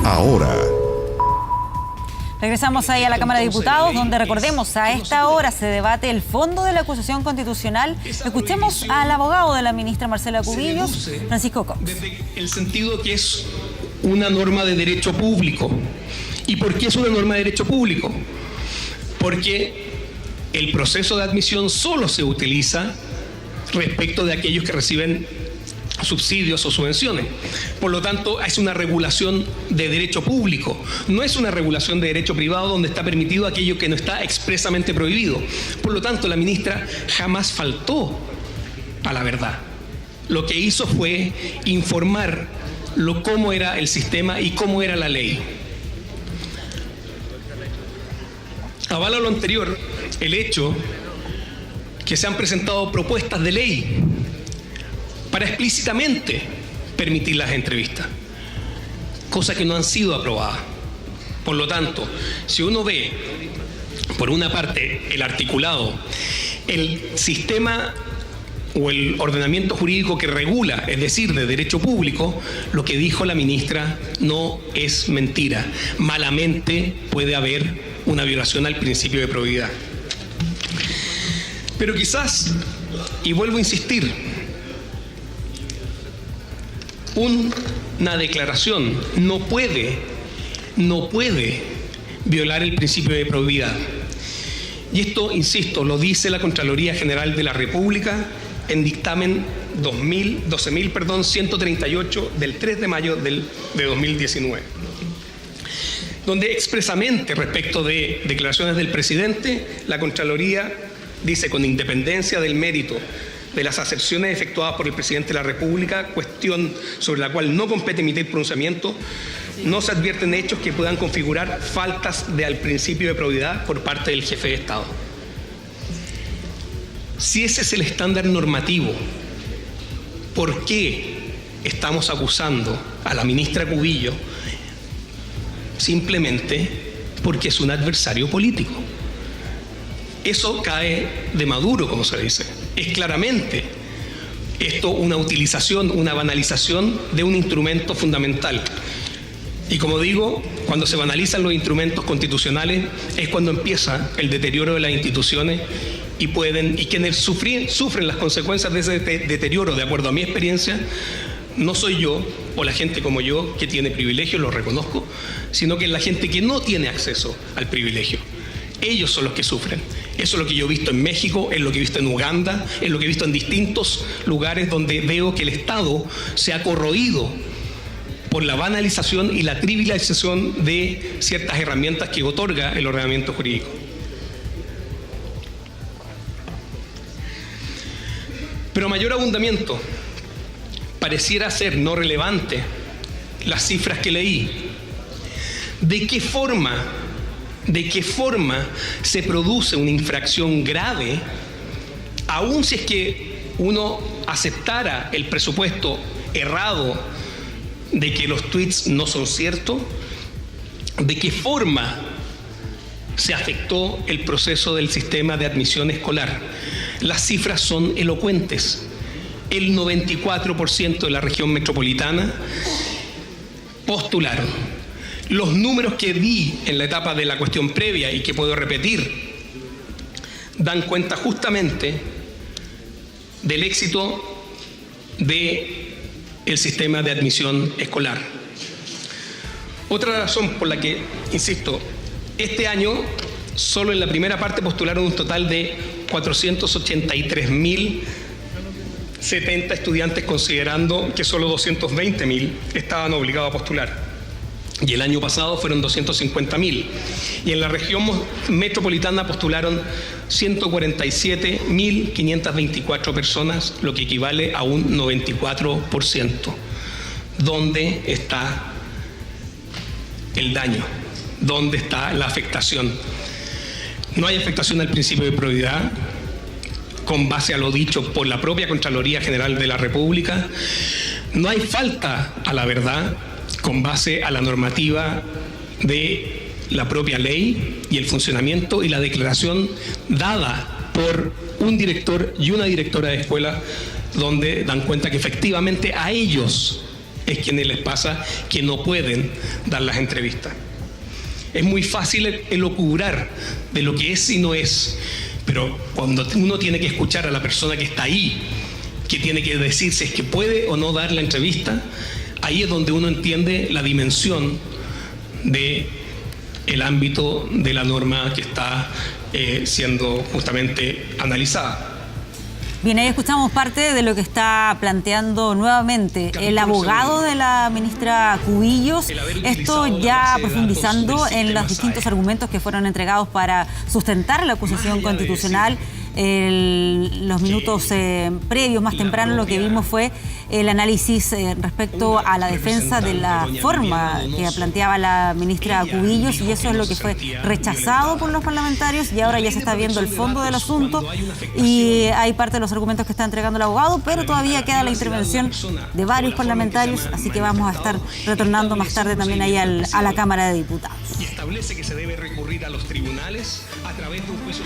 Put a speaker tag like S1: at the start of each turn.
S1: ahora.
S2: Regresamos ahí a la Cámara de Diputados, donde recordemos, a esta hora se debate el fondo de la acusación constitucional. Escuchemos al abogado de la ministra Marcela Cubillos, Francisco Cox.
S3: Desde el sentido que es una norma de derecho público. ¿Y por qué es una norma de derecho público? Porque el proceso de admisión solo se utiliza respecto de aquellos que reciben subsidios o subvenciones. Por lo tanto, es una regulación de derecho público, no es una regulación de derecho privado donde está permitido aquello que no está expresamente prohibido. Por lo tanto, la ministra jamás faltó a la verdad. Lo que hizo fue informar cómo era el sistema y cómo era la ley. Avala lo anterior el hecho que se han presentado propuestas de ley para explícitamente permitir las entrevistas, cosas que no han sido aprobadas. Por lo tanto, si uno ve, por una parte, el articulado, el sistema o el ordenamiento jurídico que regula, es decir, de derecho público, lo que dijo la ministra no es mentira. Malamente puede haber una violación al principio de probidad. Pero quizás, y vuelvo a insistir, una declaración no puede violar el principio de probidad. Y esto, insisto, lo dice la Contraloría General de la República en dictamen 12.138 del 3 de mayo de 2019, donde expresamente respecto de declaraciones del presidente, la Contraloría dice: con independencia del mérito de las aserciones efectuadas por el presidente de la República, cuestión sobre la cual no compete emitir pronunciamiento, no se advierten hechos que puedan configurar faltas al principio de probidad por parte del jefe de Estado. Si ese es el estándar normativo, ¿por qué estamos acusando a la ministra Cubillos? Simplemente porque es un adversario político. Eso cae de Maduro, como se dice. Es claramente esto una utilización, una banalización de un instrumento fundamental. Y como digo, cuando se banalizan los instrumentos constitucionales es cuando empieza el deterioro de las instituciones y quienes sufren las consecuencias de ese deterioro, de acuerdo a mi experiencia, no soy yo o la gente como yo que tiene privilegios, lo reconozco, sino que es la gente que no tiene acceso al privilegio. Ellos son los que sufren. Eso es lo que yo he visto en México, es lo que he visto en Uganda, es lo que he visto en distintos lugares donde veo que el Estado se ha corroído por la banalización y la trivialización de ciertas herramientas que otorga el ordenamiento jurídico. Pero mayor abundamiento, pareciera ser no relevante las cifras que leí. ¿De qué forma se produce una infracción grave, aun si es que uno aceptara el presupuesto errado de que los tweets no son ciertos? ¿De qué forma se afectó el proceso del sistema de admisión escolar? Las cifras son elocuentes. El 94% de la región metropolitana postularon. Los números que di en la etapa de la cuestión previa y que puedo repetir dan cuenta justamente del éxito del sistema de admisión escolar. Otra razón por la que, insisto, este año solo en la primera parte postularon un total de 483.070 estudiantes, considerando que solo 220.000 estaban obligados a postular. Y el año pasado fueron 250.000. Y en la región metropolitana postularon 147.524 personas, lo que equivale a un 94%. ¿Dónde está el daño? ¿Dónde está la afectación? No hay afectación al principio de probidad, con base a lo dicho por la propia Contraloría General de la República. No hay falta a la verdad, con base a la normativa de la propia ley y el funcionamiento y la declaración dada por un director y una directora de escuela, donde dan cuenta que efectivamente a ellos es quienes les pasa que no pueden dar las entrevistas. Es muy fácil elucubrar de lo que es y no es, pero cuando uno tiene que escuchar a la persona que está ahí, que tiene que decir si es que puede o no dar la entrevista, ahí es donde uno entiende la dimensión del ámbito de la norma que está siendo justamente analizada.
S2: Bien, ahí escuchamos parte de lo que está planteando nuevamente el abogado de la ministra Cubillos, esto ya profundizando en los distintos argumentos que fueron entregados para sustentar la acusación constitucional. Los minutos previos, más temprano, lo que vimos fue el análisis respecto a la defensa de la forma que planteaba la ministra Cubillos, y eso es lo que fue rechazado por los parlamentarios, y ahora ya se está viendo el fondo del asunto y hay parte de los argumentos que está entregando el abogado, pero todavía queda la intervención de varios parlamentarios, así que vamos a estar retornando más tarde también ahí a la Cámara de Diputados.
S3: Y establece que se debe recurrir a los tribunales a través de un juicio